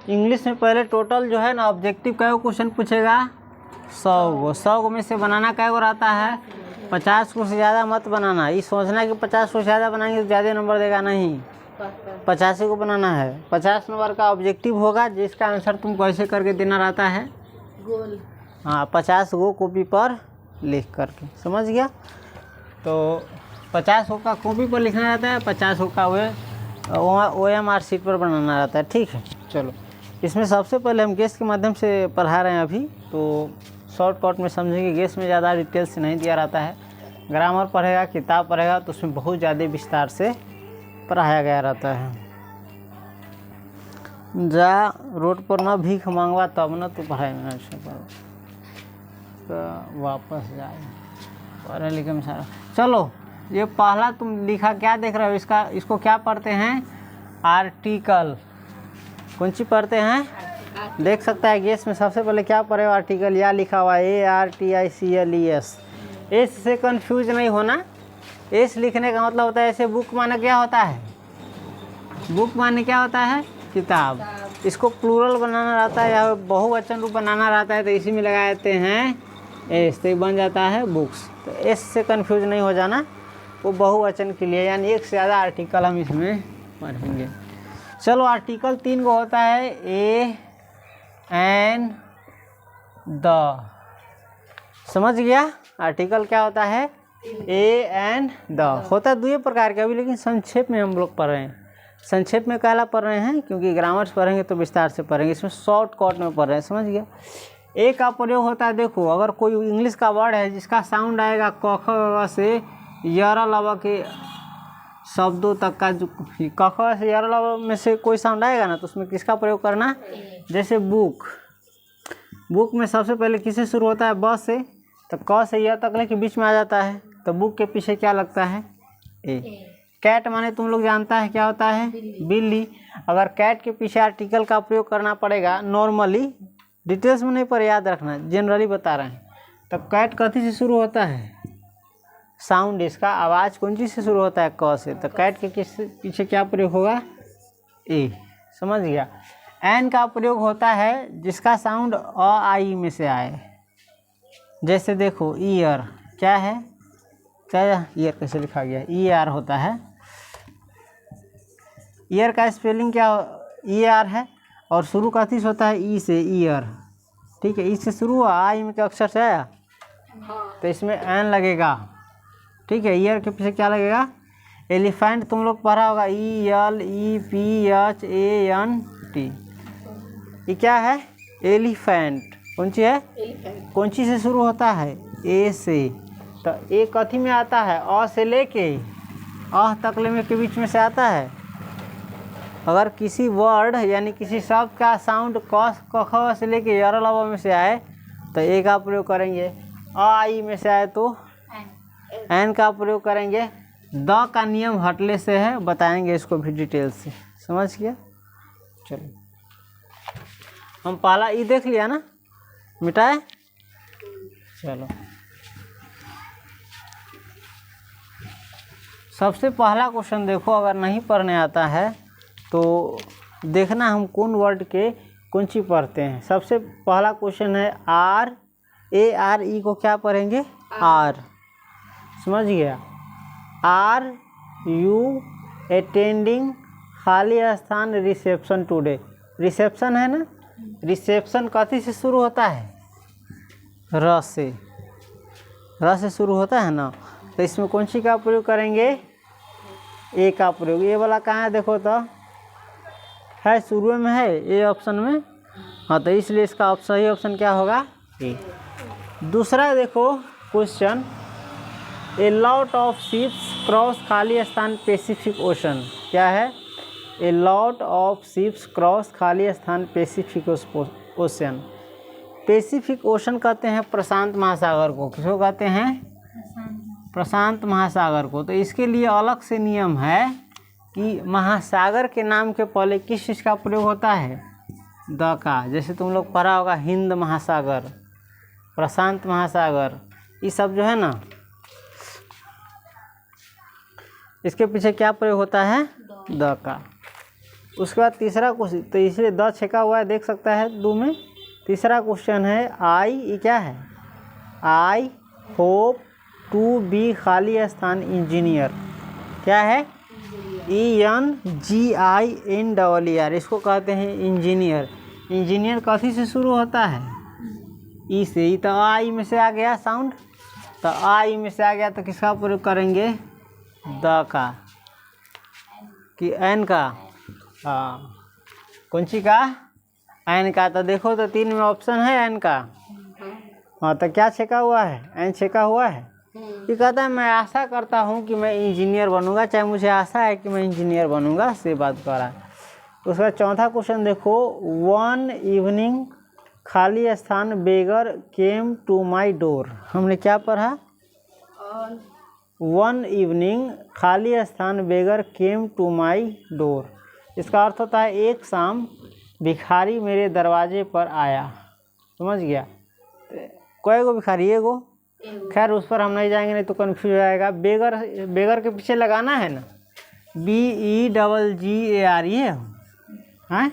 English में पहले total जो है ना ऑब्जेक्टिव कै गो क्वेश्चन पूछेगा, 100 में से बनाना कै गो रहता है, 50 को से ज़्यादा मत बनाना। ये सोचना कि 50 को से ज़्यादा बनाएंगे तो ज़्यादा नंबर देगा, नहीं, 85 को बनाना है। 50 नंबर का ऑब्जेक्टिव होगा जिसका आंसर तुमको ऐसे करके देना रहता है गोल। हाँ, 50 को कॉपी पर लिख करके, समझ गया। तो 50 को का कॉपी पर लिखना रहता है, 50 को का OMR शीट पर बनाना रहता है, ठीक है। चलो, इसमें सबसे पहले हम गेस के माध्यम से पढ़ा रहे हैं अभी, तो शॉर्टकट में समझेंगे। गेस में ज़्यादा डिटेल से नहीं दिया रहता है। ग्रामर पढ़ेगा, किताब पढ़ेगा तो उसमें बहुत ज़्यादा विस्तार से पढ़ाया गया रहता है। जा रोड पर न भीख मांगवा तब न तो पढ़ाई में अच्छा तो वापस जाए पढ़े लिखे में सारा। चलो, ये पहला तुम लिखा क्या देख रहे हो, इसको क्या पढ़ते हैं, आर्टिकल। कौन सी पढ़ते हैं, देख सकता है गेस में सबसे पहले क्या पढ़े हो, आर्टिकल। या लिखा हुआ ARTICLES। एस से कंफ्यूज नहीं होना। एस लिखने का मतलब होता है ऐसे बुक माने क्या होता है, बुक माने क्या होता है, किताब। इसको प्लूरल बनाना रहता है या बहुवचन रूप बनाना रहता है तो इसी में लगा देते हैं एस, तो बन जाता है बुक्स। तो एस से कंफ्यूज नहीं हो जाना, वो बहुवचन के लिए, यानी एक से ज़्यादा आर्टिकल हम इसमें पढ़ेंगे। चलो, आर्टिकल 3 को होता है ए एन द, समझ गया। आर्टिकल क्या होता है, ए एन द होता है 2 प्रकार के अभी, लेकिन संक्षेप में हम लोग पढ़ रहे हैं। संक्षेप में काला पढ़ रहे हैं क्योंकि ग्रामर से पढ़ेंगे तो विस्तार से पढ़ेंगे, इसमें शॉर्टकट में पढ़ रहे हैं, समझ गया। ए का प्रयोग होता है, देखो अगर कोई इंग्लिश का वर्ड है जिसका साउंड आएगा क ख ग से य ल के शब्दों तक का, जो क ख से य ल में से कोई साउंड आएगा ना तो उसमें किसका प्रयोग करना, जैसे बुक। बुक में सबसे पहले किससे शुरू होता है, ब से, तो क से य तक के बीच में आ जाता है, तो बुक के पीछे क्या लगता है, ए। कैट माने तुम लोग जानता है क्या होता है, बिल्ली। अगर कैट के पीछे आर्टिकल का प्रयोग करना पड़ेगा, नॉर्मली डिटेल्स में नहीं पर याद रखना, जनरली बता रहे हैं। तो कैट कथी से शुरू होता है, साउंड, इसका आवाज़ कौन चीज़ से शुरू होता है, क से, तो कैट के पीछे क्या प्रयोग होगा, ए, समझ गया। एन का प्रयोग होता है जिसका साउंड अ आई में से आए, जैसे देखो ईयर, क्या है, क्या ईयर कैसे लिखा गया, ER होता है। ईयर का स्पेलिंग क्या, ER है, और शुरू का किस होता है, ई से, ईयर, ठीक है। ई से शुरू हुआ, आई में क्या अक्षर से आया, तो इसमें एन लगेगा, ठीक है। ईयर के पीछे क्या लगेगा, एलिफेंट तुम लोग पढ़ा होगा, ELEPHANT। ये क्या है, एलिफेंट। कौन सी है, कौन सी से शुरू होता है, ए से, तो ए कथी में आता है, अ से लेके अह तक में के बीच में से आता है। अगर किसी वर्ड यानी किसी शब्द का साउंड क ख से लेके य ल में से आए तो ए का प्रयोग करेंगे, अ आई में से आए तो एन का प्रयोग करेंगे। द का नियम हटले से है, बताएंगे इसको भी डिटेल से, समझ गया। चलो, हम पहला ई देख लिया ना, मिटाए। चलो, सबसे पहला क्वेश्चन देखो, अगर नहीं पढ़ने आता है तो देखना हम कौन वर्ड के कौन सी पढ़ते हैं। सबसे पहला क्वेश्चन है ARE को क्या पढ़ेंगे, आर, समझ गया। आर यू अटेंडिंग खाली स्थान रिसेप्शन टुडे, रिसेप्शन है ना, रिसेप्शन कथी से शुरू होता है, र से, र से शुरू होता है ना, तो इसमें कौन सी का प्रयोग करेंगे, ए का प्रयोग। ये वाला कहाँ है, देखो तो है, शुरू में है, ए ऑप्शन में, हाँ, तो इसलिए इसका सही ऑप्शन क्या होगा, ए। दूसरा देखो question, a lot of ships cross खाली स्थान पैसिफिक ओशन, क्या है, a lot of ships cross खाली स्थान पैसिफिक ओशन। पैसिफिक ओशन कहते हैं प्रशांत महासागर को, किसको कहते हैं, प्रशांत महासागर को। तो इसके लिए अलग से नियम है कि महासागर के नाम के पहले किस चीज़ का प्रयोग होता है, द का। जैसे तुम लोग पढ़ा होगा हिंद महासागर, प्रशांत महासागर, ये सब जो है ना, इसके पीछे क्या प्रयोग होता है, द का। उसके बाद तीसरा क्वेश्चन, तो इसलिए द छेका हुआ है, देख सकता है दो में। तीसरा क्वेश्चन है आई, ये क्या है, आई होप टू बी खाली स्थान इंजीनियर, क्या है, ENGINER, इसको कहते हैं इंजीनियर। इंजीनियर कथी से शुरू होता है, ई से। ई तो आई में से आ गया साउंड, तो आई में से आ गया तो किसका प्रयोग करेंगे, द का कि एन का, हाँ कौन सी का, एन का। तो देखो तो 3 में ऑप्शन है एन का, हाँ तो क्या छेका हुआ है, एन छेका हुआ है। ये कहता है मैं आशा करता हूँ कि मैं इंजीनियर बनूंगा, चाहे मुझे आशा है कि मैं इंजीनियर बनूंगा, से बात कर रहा है। उसका चौथा क्वेश्चन देखो, वन इवनिंग खाली स्थान बेगर केम टू माई डोर, हमने क्या पढ़ा, वन इवनिंग खाली स्थान बेगर केम टू माई डोर। इसका अर्थ होता है एक शाम भिखारी मेरे दरवाजे पर आया, समझ गया। कोई गो भिखारी, एगो, खैर उस पर हम नहीं जाएंगे, नहीं तो कन्फ्यूज हो जाएगा। बेगर, बेगर के पीछे लगाना है ना, BEGGAR, ये है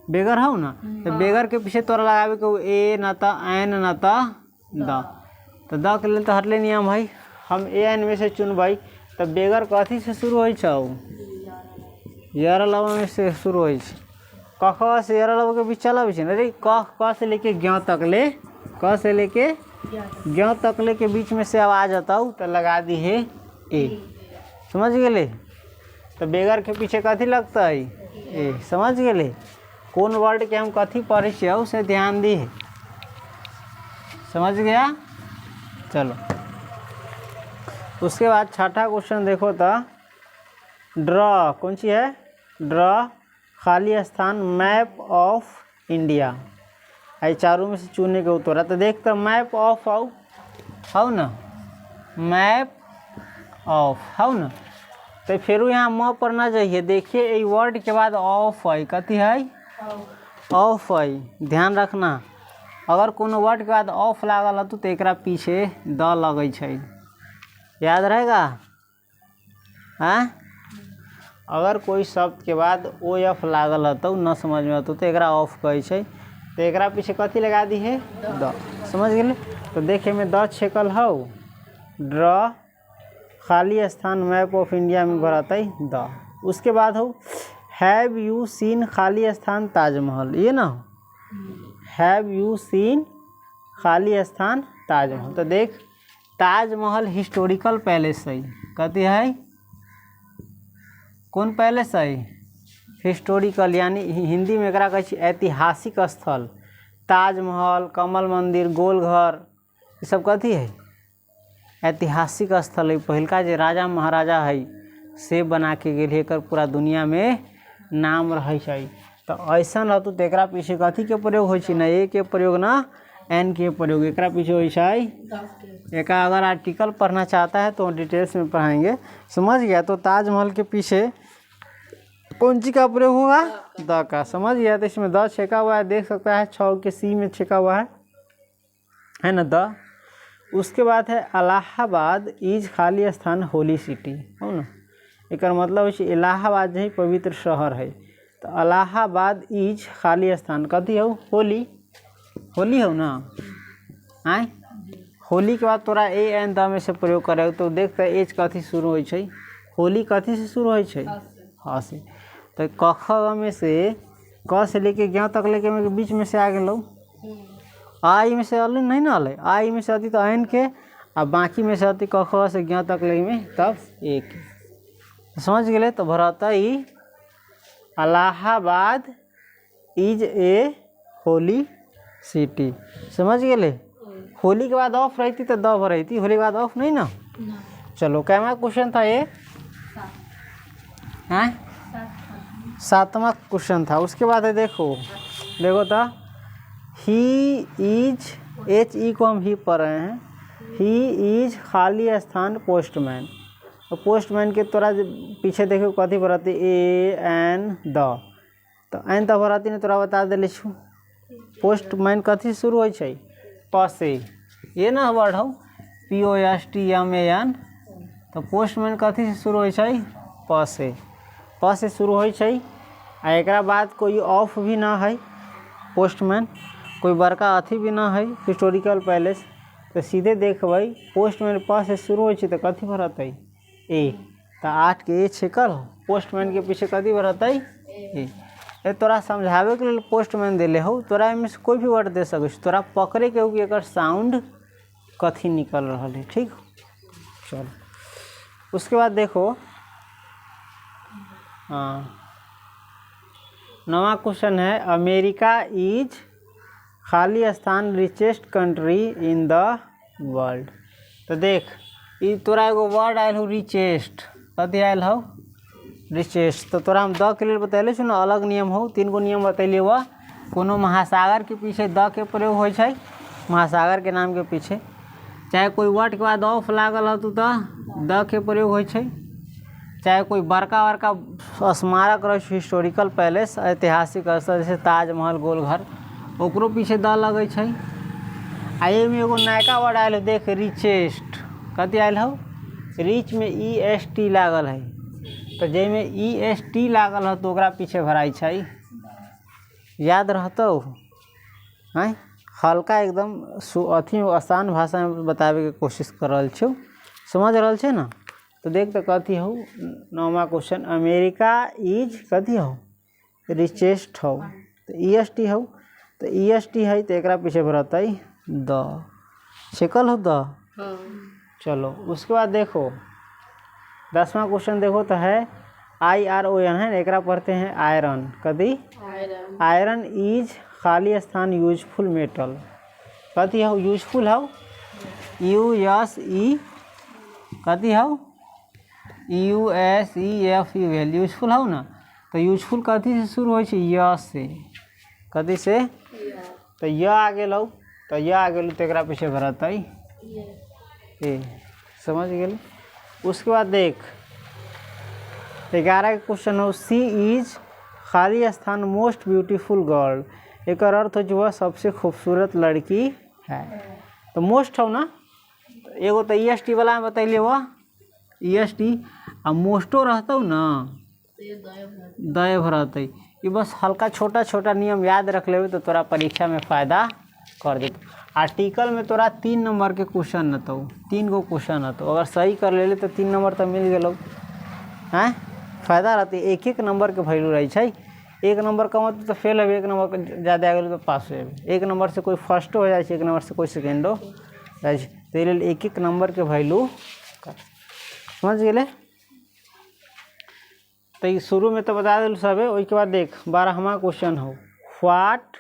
बेगर हो ना, तो बेगर के पीछे तोरा लगावे को ए न तो एन न तो द, तो द के लिए तो हटले नियम भाई, हम ए एन में से चुन भाई। तो बेगर कथी से शुरू हो छौ, यार लवा में से शुरू हो, कख से यार लवा के बीच चला भी, अरे क से लेके ज्ञ तक ले, क से लेके ज्ञ तक ले के बीच में से आवाज आता तो लगा दी है ए, समझ गए। तो बेगर के पीछे कथी लगता है, ए, समझ गए। कौन वर्ड के हम कथी पढ़े छे उसे ध्यान दी है, समझ गया। चलो उसके बाद छठा क्वेश्चन देखो तो, ड्रॉ, कौन सी है, ड्रॉ खाली स्थान मैप ऑफ इंडिया, आई चारों में से चुनने के उत्तर। तो देख तो मैप ऑफ आओ ना, मैप ऑफ हो ना, तो फिर यहाँ म पर ना जाइए, देखिए ये वर्ड के बाद ऑफ है, कथी है, ऑफ है, ध्यान रखना। अगर कोनो वर्ड के बाद ऑफ लागल तो एकरा पीछे द लगे छै, याद रहेगा। हाँ, अगर कोई शब्द के बाद OF लागल तो न समझ में आता तो एकरा ऑफ कहे छै, तो एकरा पीछे कथी लगा दी है, द, समझ गए। तो देखे में द छेकल हो, ड्रॉ खाली स्थान मैप ऑफ इंडिया में भरते द। उसके बाद हो, हैव यू सीन खाली स्थान ताजमहल, ये ना, हैव यू सीन खाली स्थान ताजमहल। तो देख ताजमहल हिस्टोरिकल पैलेस है, कहती है कौन पैलेस है, हिस्टोरिकल, यानी हिंदी में एकरा कहै छै ऐतिहासिक स्थल। ताजमहल, कमल मंदिर, गोलघर, ये सब कथी है, ऐतिहासिक स्थल है। पहलका जो राजा महाराजा है से बना के गेल है, एकर पूरा दुनिया में नाम रहे छै। तो ऐसा रहतु तो एकरा पीछे कथी के प्रयोग हो, ना ए के प्रयोग ना एन के प्रयोग, एकरा पीछे हो छै। एक अगर आर्टिकल पढ़ना चाहता है तो डिटेल्स में पढ़ाएंगे, समझ गया। तो ताजमहल के पीछे कौन सी का प्रयोग होगा, द का, समझ गया। तो इसमें द छेका हुआ है, देख सकता है 6 के सी में छेका हुआ है ना द। उसके बाद है इलाहाबाद इज खाली स्थान होली सिटी, हो ना, एक मतलब है इलाहाबाद जो है पवित्र शहर है। तो इलाहाबाद इज खाली स्थान कथी हो, होली, होली हो ना, आए होली के बाद तोरा ए एन द में से प्रयोग करे तो देखते एज कथी शुरू हो छै, होली कथी से शुरू हो छै, हाँ से। तो कख में से क से लेके ज्ञ तक लेके में बीच में से आ गए, आई में से अलग नहीं ना अल, आई में से अति तो एन के, आ बाकी में से अति कख से ज्ञ तक ले में तब एक, समझ गए। तो भरता ही Allahabad is a holy city, समझ गए। होली के बाद ऑफ रहती तो द भरती, होली के बाद ऑफ नहीं ना। चलो कैमा क्वेश्चन था ये, हैं 7वां क्वेश्चन था। उसके बाद है देखो तो ही इज, HE को हम ही पढ़ रहे हैं, ही इज खाली स्थान पोस्टमैन। तो पोस्टमैन के तोरा पीछे देखो कथी भरती, ए एन द, तो एन तो भरती ने तोरा बता दिले छू। पोस्टमैन कथी शुरू हो छै, प से, ये ना वर्ड हो POSTMAN। तो पोस्टमैन कथी से शुरू हो छै, प से, प से शुरू हो छै। आ एकरा बाद कोई ऑफ भी ना है पोस्टमैन, कोई बड़का अथी भी ना है हिस्टोरिकल पैलेस। तो सीधे देखबै पोस्टमैन प से शुरू हो तो कथी भरत ए, तो 8 के ए छेकल पोस्टमैन के पीछे कथी भरत ए। तोरा समझावे के लिए पोस्टमैन दिले हो, तोरा में से कोई भी वर्ड दे सके, तोरा पकड़े के हो कि एकर साउंड कथी निकल रहा है। ठीक, चलो उसके बाद देखो हाँ, नवा क्वेश्चन है अमेरिका इज खाली स्थान richest country in the world. तो देख ई तोरा एगो वर्ड आयल हो रिचेस्ट, कथी आयल हो रिचेस्ट। तो तोरा हम द के लिए बतैले छो ना, अलग नियम हो, 3 गो नियम बतैले हुआ। कोनो महासागर के पीछे द के प्रयोग हो छै, महासागर के नाम के पीछे, चाहे कोई वर्ड के बाद ऑफ लागल हो तो द के प्रयोग हो छै, चाहे कोई बड़का बड़का स्मारक रहे हिस्टोरिकल पैलेस ऐतिहासिक स्थल जैसे ताजमहल गोलघर, ओकरो पीछे द लगे छै। आ में एगो नयका वर्ड आयल हो देख रिचेस्ट, कथी आयल हो रिच में EST लागल है। तो जैमें EST लागल हो तो ओकरा पीछे भराई छै, याद रहतो हैं। हल्का एकदम अथी आसान भाषा में बतावे के कोशिश कर रहा छो, समझ रहा छे ना। तो देख तो कथी हो नौवा क्वेश्चन अमेरिका इज कथी हो रिचेस्ट हो, तो EST हो, तो EST है तो एकरा पीछे भरत द छेकल हो द। चलो उसके बाद देखो 10वां क्वेश्चन देखो तो है IRON है, एकरा पढ़ते हैं आयरन, कथी आयरन इज खाली स्थान यूजफुल मेटल, कथी हो यूजफुल हो USE, कथी हो USEFUL यूजफुल हो ना। तो यूजफुल कथी से शुरू हो यस से, कथी से तो य आ गेलो, तो य आ गेलो तो एकरा पीछे भरत ए, समझ गेल। उसके बाद देख 11 के क्वेश्चन हो सी इज खाली स्थान मोस्ट ब्यूटीफुल गर्ल, एक अर्थ हो जो वह सबसे खूबसूरत लड़की है। तो मोस्ट हो ना, एगो तो EST वाला में बतैले हुआ EST आ मोस्टो रहता ना दय भरत। ये बस हल्का छोटा छोटा नियम याद रख ले तो तोरा परीक्षा में फ़ायदा कर देते। आर्टिकल में तोरा 3 नंबर के क्वेश्चन न तो 3 गो क्वेश्चन न तो अगर सही कर ले तो 3 नंबर तो मिल गए हैं, फायदा रहते। 1-1 नंबर के वैल्यू रही है, 1 नंबर कम होते तो फेल है, 1 नंबर ज़्यादा आ गए तो पास हो, 1 नंबर से कोई फर्स्ट हो जाए, 1 नंबर से कोई सेकेंडो जाए, तो ये 1-1 नंबर के वैल्यू समझ गए। तो शुरू में तो बता दिल सब है। उसके बाद देख 12वां क्वेश्चन हो व्हाट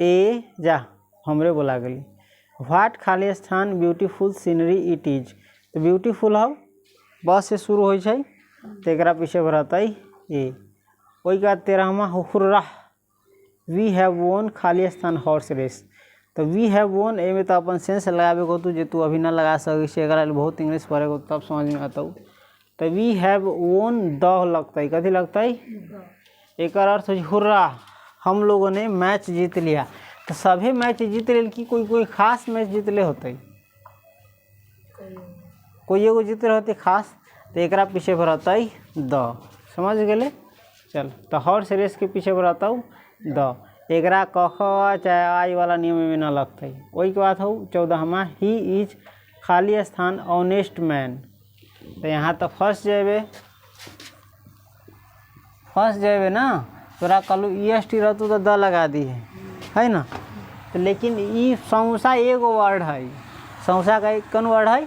ए जा हमरे बोला गई व्हाट खाली स्थान ब्यूटीफुल सीनरी इट इज। तो ब्यूटीफुल हो बस से शुरू हो छै, तो एकरा पीछे भरत ए। वही के बाद 13वां हो हुर्रा वी हैव वोन खाली स्थान हॉर्स रेस। तो वी हैव वोन ए में तो अपन सेंस लगावे को तू जे तू अभी ना लगा सके, एकरा बहुत इंग्लिश पढ़े को तब समझ में आता। तो वी हैव वोन द लगता है, कथी लगता है एक अर्थ हो हुर्रा हम लोगों ने मैच जीत लिया। तो सभी मैच जीत ले कि कोई खास मैच जीतले होते, कोई एगो जीतले होते खास, तो एकरा पीछे भरत द, समझ गए। चल तो हॉर्स रेस के पीछे भरता द, एकरा कख चाहे आई वाला नियम में ना लगता। वही के बात हो 14वां ही इज खाली स्थान ऑनेस्ट मैन। तो यहाँ तो फर्स्ट जेबे ना, तोरा कलू EST रहतू तो द लगा दी है ना। तो लेकिन ई समोसा एगो वर्ड है, समोसा का कौन वर्ड है,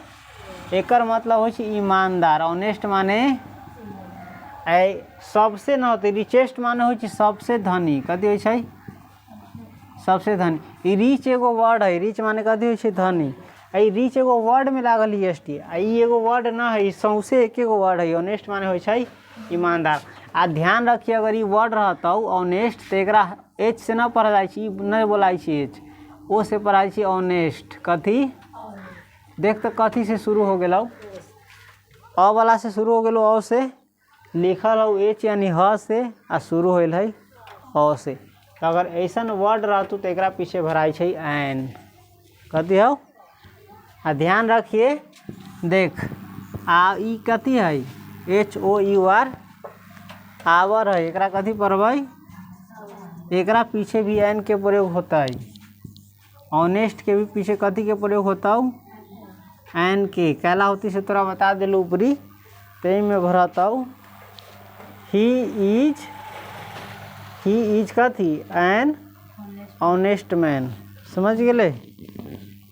एकर मतलब हो ईमानदार। ऑनेस्ट माने सबसे न होते, रिचेस्ट माने हो सबसे धनी, कथी हो सबसे धनी। रिच एगो वर्ड है, रिच माने कथी हो धनी। रिच एगो वर्ड में लागल EST, एगो वर्ड ना है, सौसे एक एगो वर्ड है। ऑनेस्ट माने हो ईमानदार। आ ध्यान रखिए अगर ये वर्ड रहता ऑनेस्ट तो एकरा H से ना पढ़ा जाए, नहीं बोला H, O से पढ़ाई ऑनेस्ट। कथी देख तो कथी से शुरू हो गया, अ वाला से शुरू हो गया, अ से लिखल हो H यानी ह से आ शुरू होल है अ से। तो अगर ऐसा वर्ड रहतू तो एकरा पीछे भराई छै एन, कथी हो। आ ध्यान रखिए देख आ ई कथी है HOUR आवर है, एकरा कथी पढ़बै? एकरा पीछे भी एन के प्रयोग होता है। ऑनेस्ट के भी पीछे कथी के प्रयोग होता हूँ? एन के। कहला होती से तोरा बता दिलू ऊपरी, ते में भरता हूँ ही इज कथी? An honest man. समझ गए?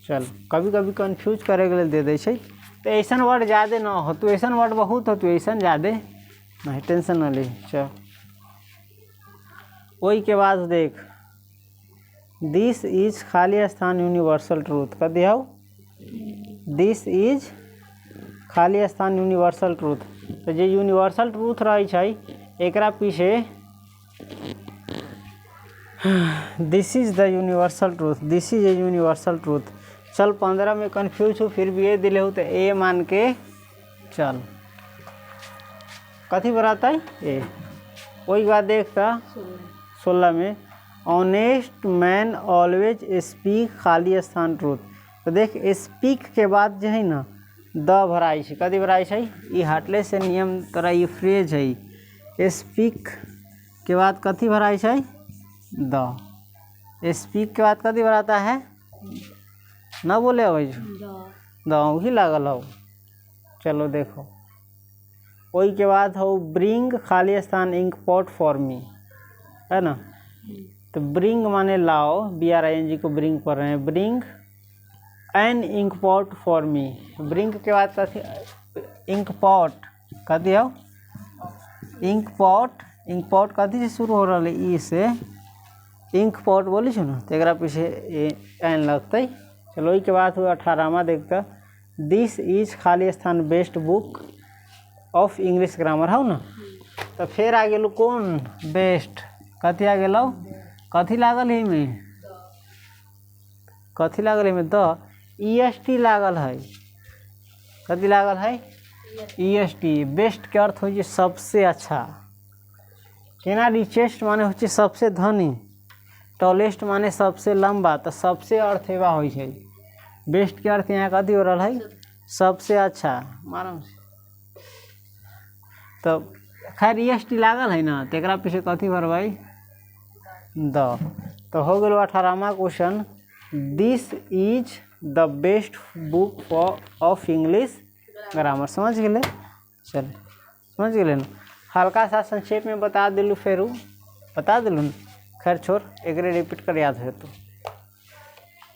चल, कभी कभी कन्फ्यूज करे के लिए दे दे छै, तो ऐसा वर्ड ज़्यादा ना हो, तो ऐसा वर्ड बहुत हो, तो ऐसा ज़्यादा नहीं, टेंशन ना ले। चल, वही के बाद देख, दिस इज खाली स्थान यूनिवर्सल ट्रूथ। कह दिया दिस इज खाली स्थान यूनिवर्सल ट्रूथ। तो जो यूनिवर्सल ट्रूथ रही है, एकरा पीछे this is the universal truth, this is a universal truth. चल, 15 में कन्फ्यूज हूँ, फिर भी ए दिले हो तो ए मान के चल। कथी बराता है? ए। वही बात देखता 16 में, ऑनेस्ट मैन ऑलवेज स्पीक खाली स्थान ट्रूथ। तो देख, स्पीक के बाद जो है ना द भराई है। कथी भराई है? ये हटले से नियम तोरा ये फ्रेज है। स्पीक के बाद कथी भराई है? द। स्पीक के बाद कथी भराता है? ना बोले हो द ही लागल हो। चलो देखो, वही के बाद हो ब्रिंग खाली स्थान इंक पॉट फॉर मी, है ना। तो ब्रिंग माने लाओ, BRING को ब्रिंग पढ़ रहे हैं। Bring an ink pot for me. Bring के बाद कथी? Ink pot. कथी हो? Ink pot. इंक पॉट कथी से शुरू हो रहा है? ई से इंक पॉट बोली छो ना, तो एक पीछे एन लगते। चलो, वही के बाद हुआ 18वां देखता, दिस इज खाली स्थान best book of English grammar हो ना। तो फिर आ गेलू कौन? बेस्ट। कथी आ गेलो? कथी लागल है में? कथी लागल है में? द। EST लागल है। कथी लागल है? EST। बेस्ट के अर्थ हो सबसे अच्छा। केना? रिचेस्ट माने हो सबसे धनी, टॉलेस्ट माने सबसे लंबा। तो सबसे अर्थ एवा हो। बेस्ट के अर्थ यहाँ कथी हो रहा है? सबसे अच्छा। मालूम से तो खैर EST लागल है ना, तो एक पीछे कथी भरवाई? द। तो हो गया 18वां question, this is the best book of English grammar. समझ गए? चल, समझ गए ना। हल्का सा संक्षेप में बता दिलू, फिर बता दिलू ना। खैर छोड़, एक रिपीट कर याद है तो